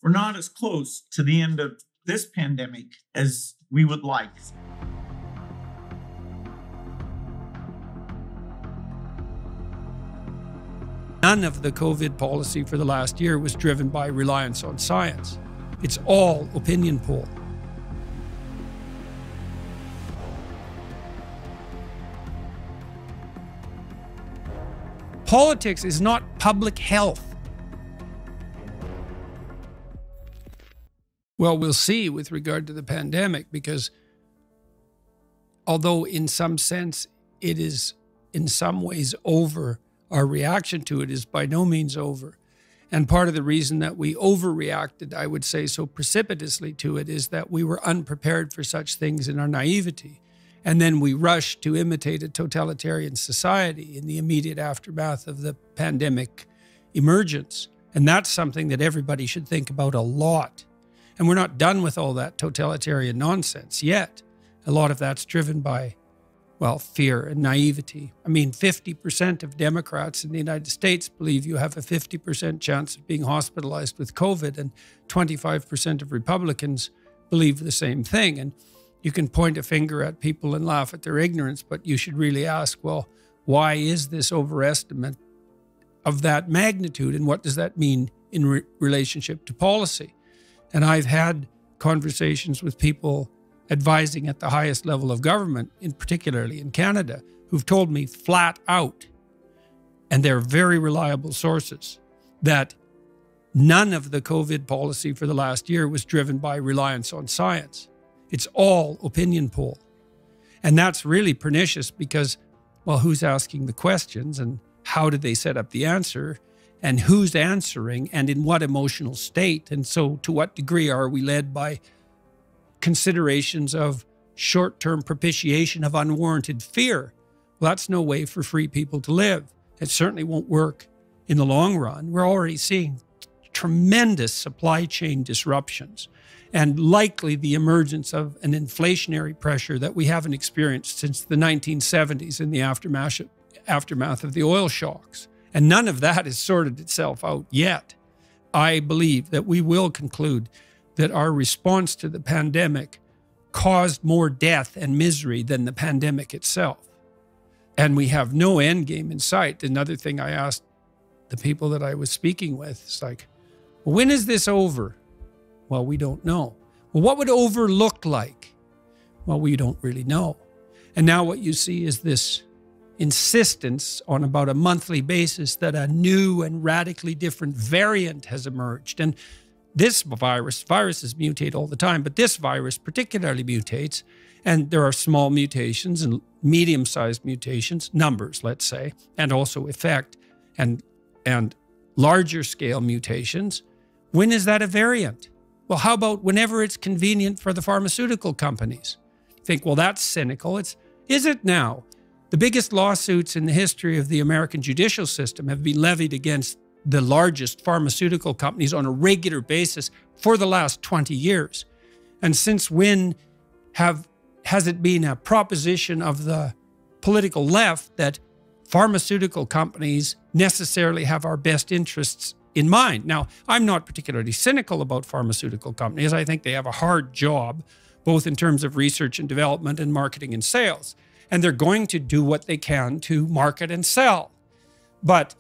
we're not as close to the end of this pandemic as we would like. None of the COVID policy for the last year was driven by reliance on science. It's all opinion poll. Politics is not public health. Well, we'll see with regard to the pandemic, because although in some sense it is in some ways over, our reaction to it is by no means over. And part of the reason that we overreacted, I would say, so precipitously to it is that we were unprepared for such things in our naivety. And then we rushed to imitate a totalitarian society in the immediate aftermath of the pandemic emergence. And that's something that everybody should think about a lot. And we're not done with all that totalitarian nonsense yet. A lot of that's driven by, well, fear and naivety. I mean, 50% of Democrats in the United States believe you have a 50% chance of being hospitalized with COVID, and 25% of Republicans believe the same thing. And you can point a finger at people and laugh at their ignorance, but you should really ask, well, why is this overestimate of that magnitude, and what does that mean in relationship to policy? And I've had conversations with people advising at the highest level of government, particularly in Canada, who've told me flat out, and they're very reliable sources, that none of the COVID policy for the last year was driven by reliance on science. It's all opinion poll. And that's really pernicious because, well, who's asking the questions, and how did they set up the answer, and who's answering, and in what emotional state? And so to what degree are we led by considerations of short-term propitiation of unwarranted fear? Well, that's no way for free people to live. It certainly won't work in the long run. We're already seeing tremendous supply chain disruptions, and likely the emergence of an inflationary pressure that we haven't experienced since the 1970s in the aftermath of the oil shocks. And none of that has sorted itself out yet. I believe that we will conclude that our response to the pandemic caused more death and misery than the pandemic itself. And we have no end game in sight. Another thing I asked the people that I was speaking with is like, well, when is this over? Well, we don't know. Well, what would over look like? Well, we don't really know. And now what you see is this insistence on about a monthly basis that a new and radically different variant has emerged. And this viruses mutate all the time, but this virus particularly mutates. And there are small mutations and medium-sized mutations, numbers, let's say, and also effect, and larger scale mutations. When is that a variant? Well, how about whenever it's convenient for the pharmaceutical companies? You think, well, that's cynical. Is it now? The biggest lawsuits in the history of the American judicial system have been levied against the largest pharmaceutical companies on a regular basis for the last 20 years. And since when has it been a proposition of the political left that pharmaceutical companies necessarily have our best interests in mind? Now, I'm not particularly cynical about pharmaceutical companies. I think they have a hard job, both in terms of research and development and marketing and sales. And they're going to do what they can to market and sell. But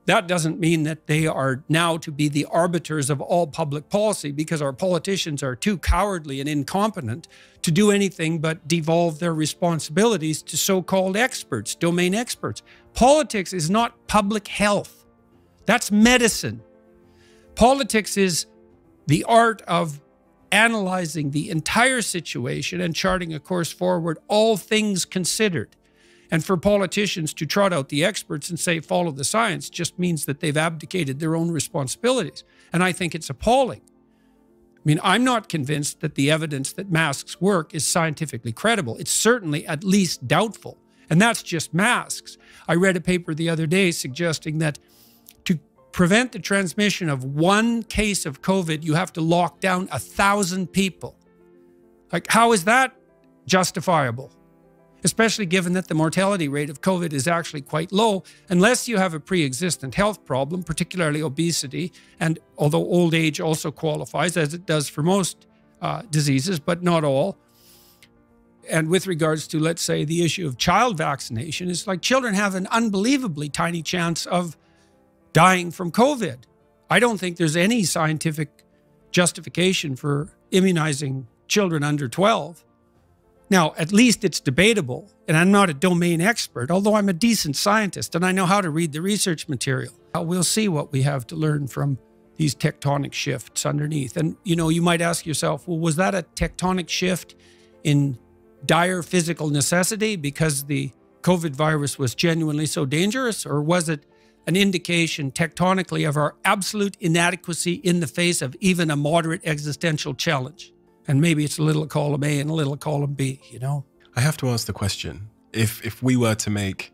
that doesn't mean that they are now to be the arbiters of all public policy, because our politicians are too cowardly and incompetent to do anything but devolve their responsibilities to so-called experts, domain experts. Politics is not public health. That's medicine. Politics is the art of analyzing the entire situation and charting a course forward, all things considered. And for politicians to trot out the experts and say, follow the science, just means that they've abdicated their own responsibilities. And I think it's appalling. I mean, I'm not convinced that the evidence that masks work is scientifically credible. It's certainly at least doubtful. And that's just masks. I read a paper the other day suggesting that to prevent the transmission of one case of COVID, you have to lock down 1,000 people. Like, how is that justifiable? especially given that the mortality rate of COVID is actually quite low, unless you have a pre-existent health problem, particularly obesity. And although old age also qualifies, as it does for most diseases, but not all. And with regards to, let's say, the issue of child vaccination, it's like children have an unbelievably tiny chance of dying from COVID. I don't think there's any scientific justification for immunizing children under 12. Now, at least it's debatable, and I'm not a domain expert, although I'm a decent scientist and I know how to read the research material. We'll see what we have to learn from these tectonic shifts underneath. And, you know, you might ask yourself, well, was that a tectonic shift in dire physical necessity because the COVID virus was genuinely so dangerous? Or was it an indication tectonically of our absolute inadequacy in the face of even a moderate existential challenge? And maybe it's a little column A and a little column B, you know? I have to ask the question, if we were to make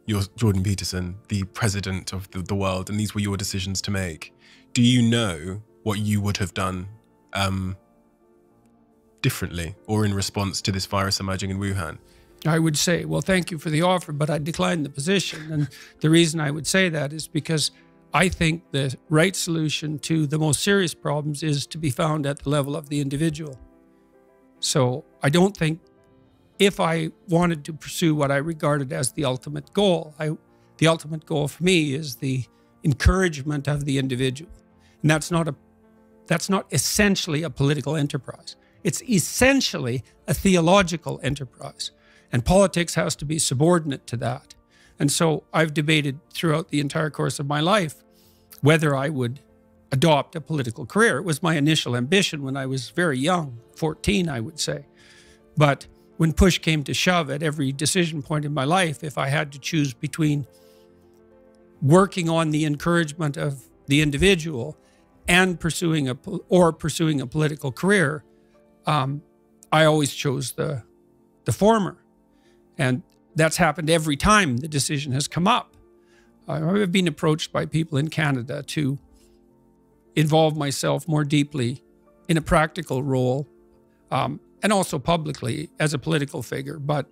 your Jordan Peterson the president of the world and these were your decisions to make, do you know what you would have done differently or in response to this virus emerging in Wuhan? I would say, well, thank you for the offer, but I declined the position. And the reason I would say that is because I think the right solution to the most serious problems is to be found at the level of the individual. So I don't think, if I wanted to pursue what I regarded as the ultimate goal, the ultimate goal for me is the encouragement of the individual. And that's not essentially a political enterprise. It's essentially a theological enterprise. And politics has to be subordinate to that. And so I've debated throughout the entire course of my life whether I would adopt a political career. It was my initial ambition when I was very young, 14, I would say. But when push came to shove at every decision point in my life, if I had to choose between working on the encouragement of the individual and pursuing a political career, I always chose the former. And that's happened every time the decision has come up. I've been approached by people in Canada to involve myself more deeply in a practical role, and also publicly as a political figure. But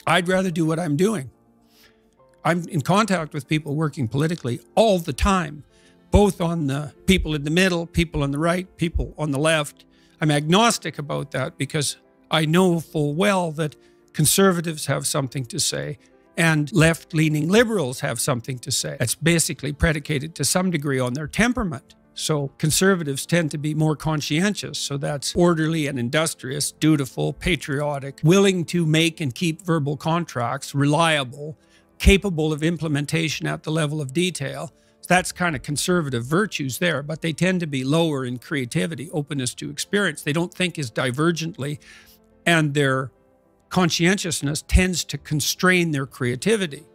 I'd rather do what I'm doing. I'm in contact with people working politically all the time, both on the people in the middle, people on the right, people on the left. I'm agnostic about that because I know full well that conservatives have something to say and left-leaning liberals have something to say. It's basically predicated to some degree on their temperament. So conservatives tend to be more conscientious. So that's orderly and industrious, dutiful, patriotic, willing to make and keep verbal contracts, reliable, capable of implementation at the level of detail. That's kind of conservative virtues there, but they tend to be lower in creativity, openness to experience. They don't think as divergently, and their conscientiousness tends to constrain their creativity.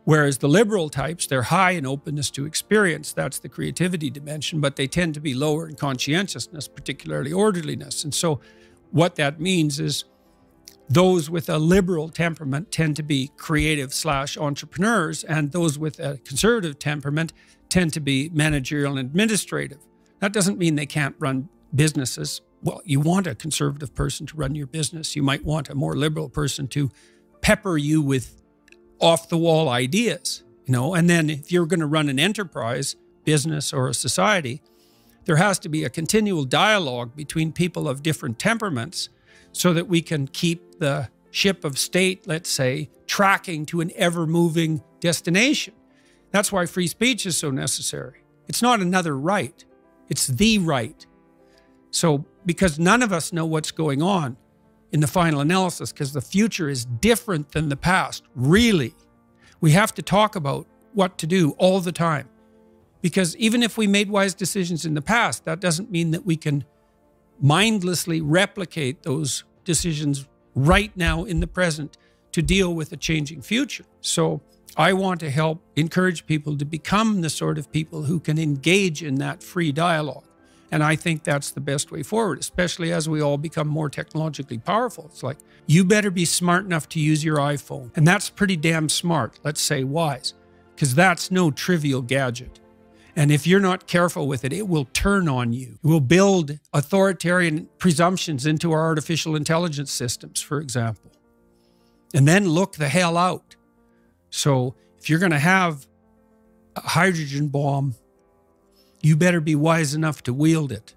Whereas the liberal types, they're high in openness to experience. That's the creativity dimension, but they tend to be lower in conscientiousness, particularly orderliness. And so what that means is those with a liberal temperament tend to be creative/entrepreneurs, and those with a conservative temperament tend to be managerial and administrative. That doesn't mean they can't run businesses. Well, you want a conservative person to run your business. You might want a more liberal person to pepper you with off-the-wall ideas, you know. And then if you're going to run an enterprise, business, or a society, there has to be a continual dialogue between people of different temperaments so that we can keep the ship of state, let's say, tracking to an ever-moving destination. That's why free speech is so necessary. It's not another right. It's the right. So because none of us know what's going on in the final analysis, because the future is different than the past, really, we have to talk about what to do all the time. Because even if we made wise decisions in the past, that doesn't mean that we can mindlessly replicate those decisions right now in the present to deal with a changing future. So I want to help encourage people to become the sort of people who can engage in that free dialogue. And I think that's the best way forward, especially as we all become more technologically powerful. It's like, you better be smart enough to use your iPhone. And that's pretty damn smart, let's say wise, because that's no trivial gadget. And if you're not careful with it, it will turn on you. It will build authoritarian presumptions into our artificial intelligence systems, for example. and then look the hell out. So if you're going to have a hydrogen bomb, you better be wise enough to wield it.